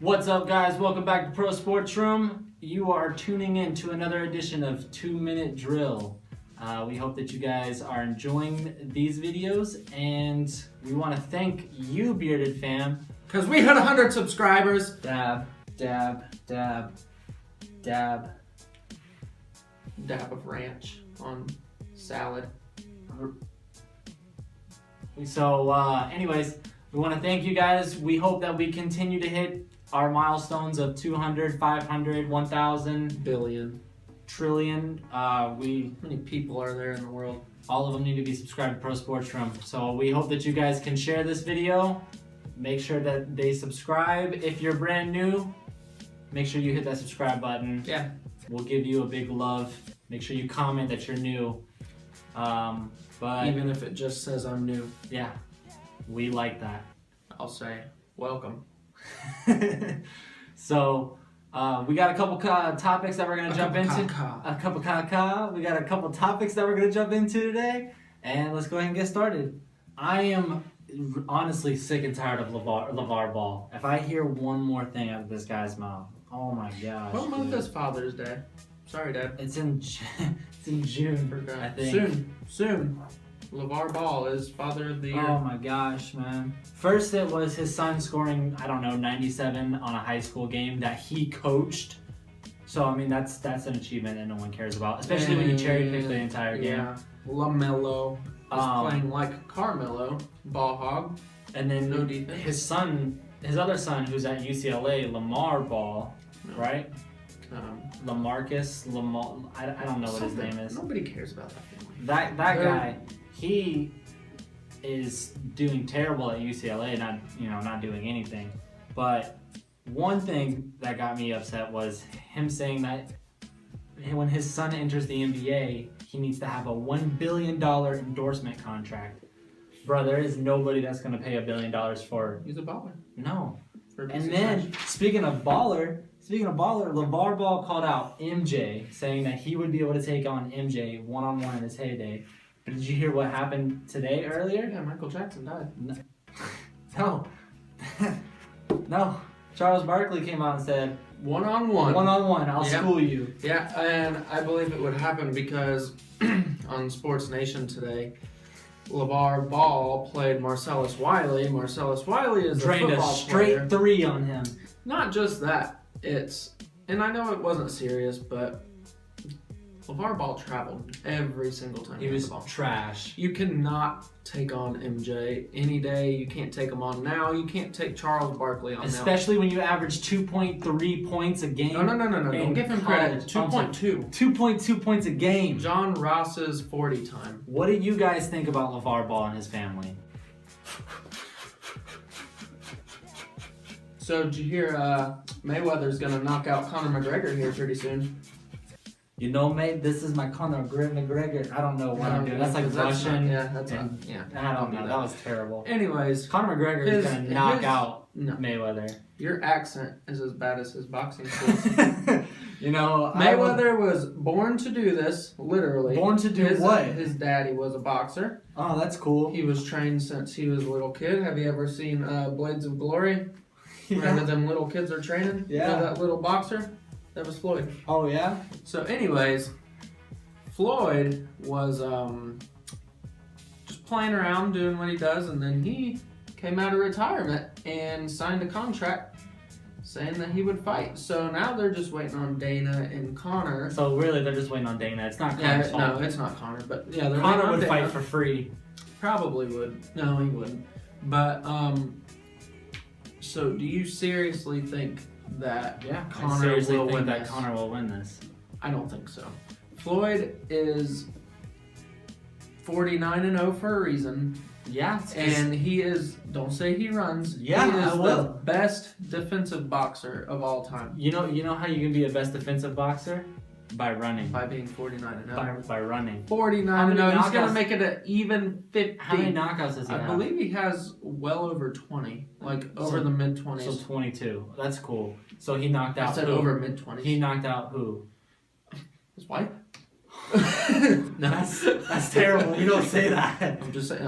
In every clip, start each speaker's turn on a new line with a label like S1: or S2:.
S1: What's up, guys? Welcome back to Pro Sports Room. You are tuning in to another edition of 2 Minute Drill. We hope that you guys are enjoying these videos, and we want to thank you, Bearded Fam.
S2: Because we hit 100 subscribers.
S1: Dab, dab, dab, dab.
S2: Dab of ranch on salad.
S1: So, anyways, we want to thank you guys. We hope that we continue to hit our milestones of 200, 500, 1,000,
S2: Billion.
S1: trillion.
S2: How many people are there in the world?
S1: All of them need to be subscribed to Pro Sports Room. So we hope that you guys can share this video. Make sure that they subscribe. If you're brand new, make sure you hit that subscribe button.
S2: Yeah.
S1: We'll give you a big love. Make sure you comment that you're new. But
S2: Even if it just says I'm new,
S1: yeah, we like that.
S2: I'll say welcome.
S1: So we got a couple topics that we're gonna jump into.
S2: A
S1: couple caca. We got a couple topics that we're gonna jump into today, and let's go ahead and get started. I am honestly sick and tired of LeVar Ball. If I hear one more thing out of this guy's mouth, oh my gosh.
S2: What month
S1: dude.
S2: is Father's Day? Sorry, Dad.
S1: It's in June, I think.
S2: Soon. LeVar Ball is Father of the Year.
S1: Oh my gosh, man. First it was his son scoring, 97 on a high school game that he coached. So, I mean, that's an achievement that no one cares about, especially when you cherry pick the entire game.
S2: Yeah. LaMelo is playing like Carmelo, ball hog.
S1: And then
S2: No defense.
S1: his other son, who's at UCLA, Lamar Ball, right? Lamar, I don't know what his name is.
S2: Nobody cares about that family.
S1: That guy, he is doing terrible at UCLA, not doing anything. But one thing that got me upset was him saying that when his son enters the NBA, he needs to have a $1 billion endorsement contract. Bro, there is nobody that's going to pay $1 billion for...
S2: He's a baller.
S1: No. And then, speaking of baller, LeVar Ball called out MJ, saying that he would be able to take on MJ one-on-one in his heyday. But did you hear what happened today, earlier?
S2: Yeah, Michael Jackson died.
S1: No. No. Charles Barkley came out and said,
S2: One-on-one.
S1: One-on-one, I'll school you.
S2: Yeah, and I believe it would happen because on Sports Nation today, LeVar Ball played Marcellus Wiley. Marcellus Wiley is
S1: Drained
S2: a
S1: a
S2: football
S1: straight
S2: player.
S1: 3 on him.
S2: Not just that, and I know it wasn't serious, but LeVar Ball traveled every single time
S1: He was
S2: the ball.
S1: trash.
S2: You cannot take on MJ any day. You can't take him on now. You can't take Charles Barkley on
S1: Especially when you average 2.3 points a game.
S2: now. No. Don't give him credit. 2.2.
S1: 2.2 points a game.
S2: John Ross's 40 time.
S1: What do you guys think about LeVar Ball and his family?
S2: So did you hear Mayweather's gonna knock out Conor McGregor here pretty soon?
S1: You know, mate, this is my Conor McGregor. I don't know what I'm doing. That's like Russian.
S2: I
S1: don't know. That was terrible.
S2: Anyways,
S1: Conor McGregor is going to knock out Mayweather.
S2: Your accent is as bad as his boxing skills. Mayweather was born to do this, literally.
S1: Born to do what?
S2: His daddy was a boxer.
S1: Oh, that's cool.
S2: He was trained since he was a little kid. Have you ever seen Blades of Glory? Whenever them little kids are training?
S1: Yeah.
S2: You know that little boxer? That was Floyd.
S1: Oh, yeah?
S2: So anyways, Floyd was just playing around doing what he does, and then he came out of retirement and signed a contract saying that he would fight. So now they're just waiting on Dana and Conor.
S1: So really, they're just waiting on Dana. It's not Conor's fault.
S2: No, it's not Conor, but yeah, they're
S1: Conor
S2: waiting on
S1: would
S2: Dana.
S1: fight for free.
S2: Probably would. No, he wouldn't. But so do you seriously think that Conor will win
S1: that
S2: this?
S1: Conor will win this.
S2: I don't think so. Floyd is 49-0 for a reason.
S1: Yeah.
S2: And he is, don't say he runs.
S1: Yeah,
S2: he is
S1: I will.
S2: the best defensive boxer of all time.
S1: You know how you can be a best defensive boxer? By running.
S2: By being 49-0.
S1: By running.
S2: 49-0. He's going to make it an even 50.
S1: How many knockouts does he have?
S2: I believe he has well over 20. Over the mid-20s.
S1: So 22. That's cool. So he knocked out
S2: I said
S1: who?
S2: over mid-20s.
S1: He knocked out who?
S2: His wife?
S1: No, that's terrible. You don't say that.
S2: I'm just saying.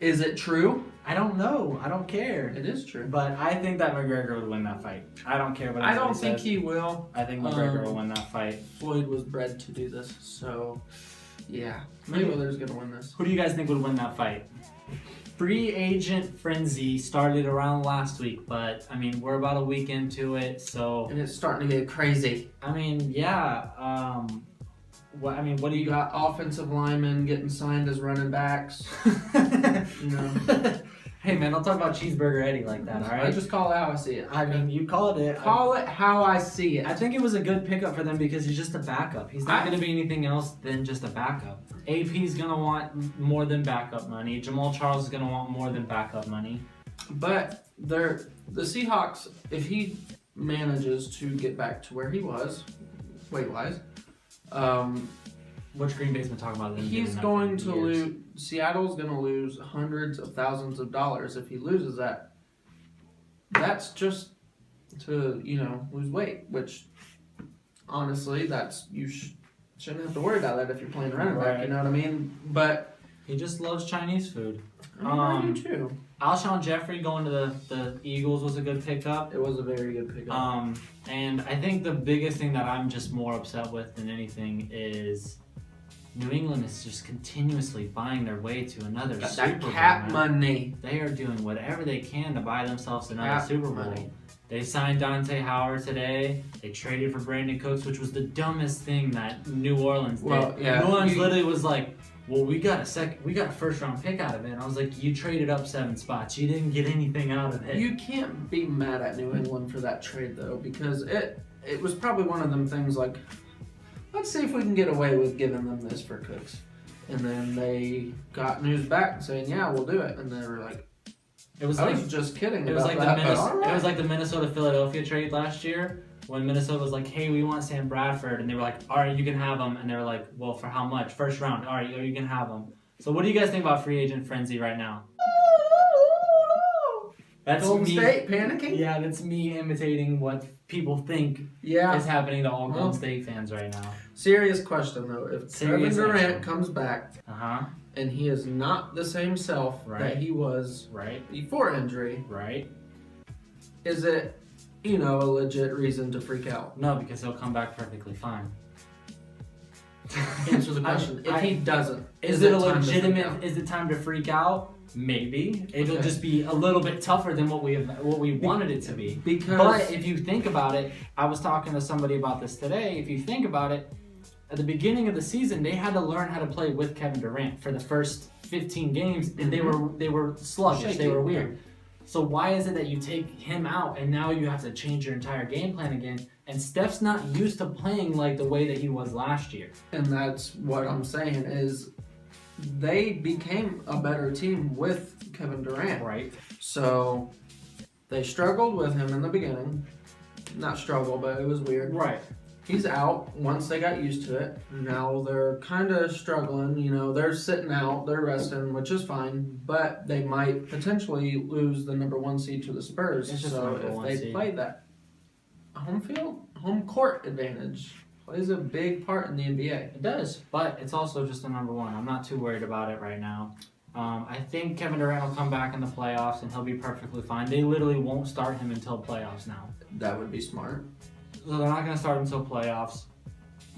S2: Is it true?
S1: I don't know. I don't care.
S2: It is true.
S1: But I think that McGregor would win that fight. I don't care what
S2: I
S1: anybody
S2: don't think
S1: says.
S2: he will.
S1: I think McGregor will win that fight.
S2: Floyd was bred to do this, so yeah. Mayweather's going to win this.
S1: Who do you guys think would win that fight? Free agent frenzy started around last week, but I mean, we're about a week into it, so
S2: And it's starting to get crazy.
S1: I mean, yeah. What do
S2: You
S1: you
S2: got offensive linemen getting signed as running backs. You know.
S1: Hey man, don't talk about Cheeseburger Eddie like that, all right?
S2: I just call it how I see it.
S1: I mean, you called it.
S2: Call it how I see it.
S1: I think it was a good pickup for them because he's just a backup. He's not going to be anything else than just a backup. AP's going to want more than backup money. Jamal Charles is going to want more than backup money.
S2: But the Seahawks, if he manages to get back to where he was, weight-wise,
S1: Which Green Bay's been talking about.
S2: he's going to lose. Seattle's going to lose hundreds of thousands of dollars if he loses that. That's just to lose weight, which honestly, shouldn't have to worry about that if you're playing running back.
S1: Right.
S2: You know what I mean? But
S1: he just loves Chinese food.
S2: I do too.
S1: Alshon Jeffrey going to the Eagles was a good pickup.
S2: It was a very good pickup.
S1: And I think the biggest thing that I'm just more upset with than anything is New England is just continuously buying their way to another
S2: Got
S1: Super
S2: that
S1: Bowl.
S2: cap
S1: man.
S2: money.
S1: They are doing whatever they can to buy themselves another
S2: Cap
S1: Super Bowl.
S2: money.
S1: They signed Dante Howard today. They traded for Brandon Cooks, which was the dumbest thing that New Orleans did.
S2: Well, yeah,
S1: New Orleans literally was like, well, we got a first round pick out of it. And I was like, you traded up 7 spots. You didn't get anything out of it.
S2: You can't be mad at New England for that trade though, because it was probably one of them things like, let's see if we can get away with giving them this for Cooks. And then they got news back saying, yeah, we'll do it. And they were like,
S1: It was
S2: I
S1: like
S2: was just kidding
S1: it was
S2: about
S1: like
S2: that,
S1: the
S2: but all right.
S1: It was like the Minnesota Philadelphia trade last year when Minnesota was like, hey, we want Sam Bradford, and they were like, all right, you can have him, and they were like, well, for how much? First round, all right, you can have him. So what do you guys think about free agent frenzy right now? That's
S2: Golden
S1: me.
S2: State panicking?
S1: Yeah, that's me imitating what people think
S2: Yeah.
S1: is happening to all Golden State fans right now.
S2: Serious question though. If
S1: Serious
S2: Kevin Durant
S1: question.
S2: comes back
S1: Uh-huh.
S2: and he is not the same self
S1: Right.
S2: that he was
S1: Right.
S2: before injury,
S1: Right.
S2: is it, a legit reason to freak out?
S1: No, because he'll come back perfectly fine.
S2: Answer the question. If he doesn't,
S1: Is it a
S2: time to freak
S1: legitimate?
S2: out?
S1: Is it time to freak out? Maybe it'll
S2: Okay.
S1: just be a little bit tougher than what we wanted it to be.
S2: Because
S1: But if you think about it, I was talking to somebody about this today. If you think about it, at the beginning of the season, they had to learn how to play with Kevin Durant for the first 15 games, and they were sluggish.
S2: Shaky,
S1: They were weird. So why is it that you take him out and now you have to change your entire game plan again? And Steph's not used to playing like the way that he was last year.
S2: And that's what I'm saying is they became a better team with Kevin Durant.
S1: Right.
S2: So they struggled with him in the beginning. Not struggle, but it was weird.
S1: Right.
S2: He's out once they got used to it. Now they're kind of struggling. They're sitting out, they're resting, which is fine. But they might potentially lose the number 1 seed to the Spurs.
S1: It's just the
S2: So
S1: number
S2: if
S1: one
S2: they
S1: seed.
S2: play that, home court advantage plays a big part in the NBA.
S1: It does, but it's also just the number 1. I'm not too worried about it right now. I think Kevin Durant will come back in the playoffs and he'll be perfectly fine. They literally won't start him until playoffs now.
S2: That would be smart.
S1: So they're not going to start until playoffs.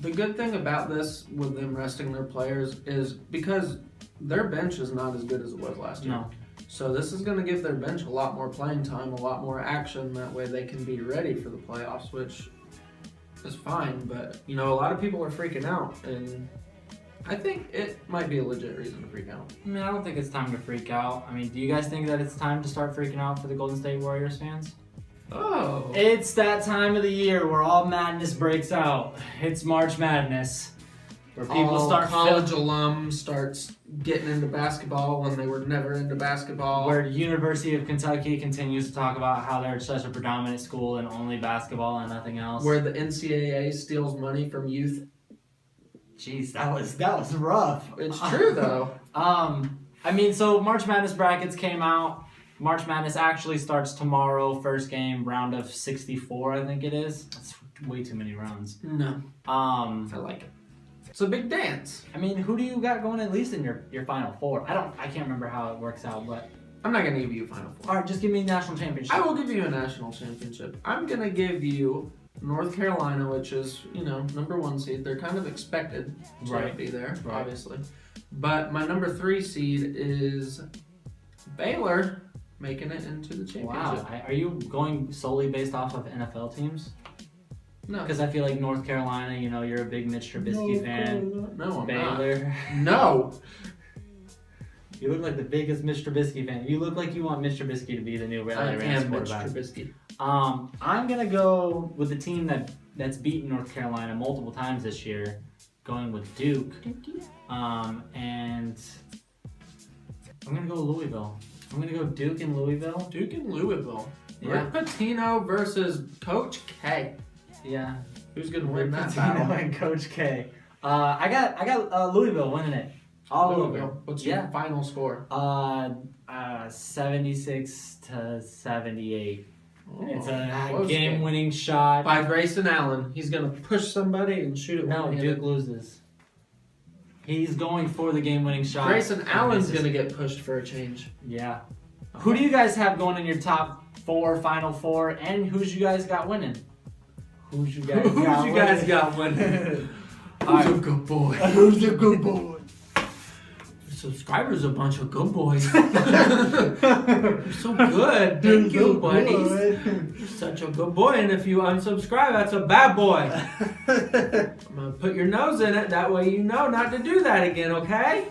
S2: The good thing about this with them resting their players is because their bench is not as good as it was last year.
S1: No.
S2: So this is going to give their bench a lot more playing time, a lot more action. That way they can be ready for the playoffs, which is fine. But, a lot of people are freaking out, and I think it might be a legit reason to freak out.
S1: I mean, I don't think it's time to freak out. I mean, do you guys think that it's time to start freaking out for the Golden State Warriors fans?
S2: Oh.
S1: It's that time of the year where all madness breaks out. It's March Madness. Where people
S2: All
S1: start
S2: college alum starts getting into basketball when they were never into basketball.
S1: Where University of Kentucky continues to talk about how they're such a predominant school and only basketball and nothing else.
S2: Where the NCAA steals money from youth.
S1: Jeez, that was rough.
S2: It's true though.
S1: I mean, so March Madness brackets came out. March Madness actually starts tomorrow. First game, round of 64, I think it is. That's way too many rounds.
S2: No,
S1: I
S2: I like it. It's a big dance.
S1: I mean, who do you got going at least in your Final Four? I can't remember how it works out, but
S2: I'm not gonna give you a Final Four.
S1: all right, just give me national championship.
S2: I will give you a national championship. I'm gonna give you North Carolina, which is, number 1 seed. They're kind of expected to be there, obviously. But my number 3 seed is Baylor, making it into the championship.
S1: Wow, are you going solely based off of NFL teams?
S2: No.
S1: Because I feel like North Carolina, you're a big Mitch Trubisky fan.
S2: No, I'm
S1: Baylor.
S2: not. No.
S1: You look like the biggest Mitch Trubisky fan. You look like you want Mitch Trubisky to be the new LA Rams quarterback.
S2: Mitch Trubisky.
S1: I'm gonna go with the team that's beaten North Carolina multiple times this year, going with Duke. And I'm gonna go Louisville. I'm gonna go Duke and Louisville.
S2: Duke and Louisville.
S1: Yeah.
S2: Rick Pitino versus Coach K.
S1: Yeah.
S2: Who's gonna win that
S1: Pitino
S2: battle?
S1: and Coach K. I got Louisville winning it. All
S2: Louisville.
S1: over.
S2: What's your final score?
S1: 76-78. It's a
S2: close
S1: game-winning shot.
S2: By Grayson Allen. He's gonna push somebody and shoot it.
S1: No, Duke loses. He's going for the game-winning shot.
S2: Grayson Allen's gonna get pushed for a change.
S1: Yeah. Who do you guys have going in your top 4, Final Four, and who's you guys got winning? Who's you guys got winning?
S2: Who's a good boy?
S1: Who's a good boy?
S2: Subscribers, a bunch of good boys. You're so good. Thank you, buddies. You're such a good boy. And if you unsubscribe, that's a bad boy. I'm gonna put your nose in it. That way you know not to do that again, okay?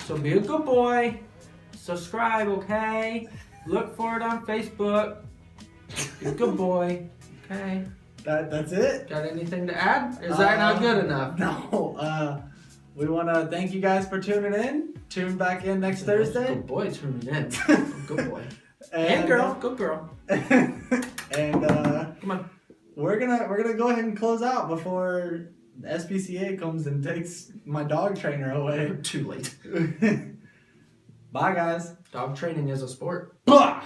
S2: So be a good boy. Subscribe, okay? Look for it on Facebook. Be a good boy, okay?
S3: That's it?
S2: Got anything to add? Is that not good enough?
S3: No. We want to thank you guys for tuning in. Tune back in next Thursday.
S2: Good boy tuning in. Good boy.
S3: And
S2: girl. Good girl.
S3: And
S2: Come on.
S3: we're gonna go ahead and close out before the SPCA comes and takes my dog trainer away.
S2: Too late.
S3: Bye guys.
S2: Dog training is a sport.
S1: Blah!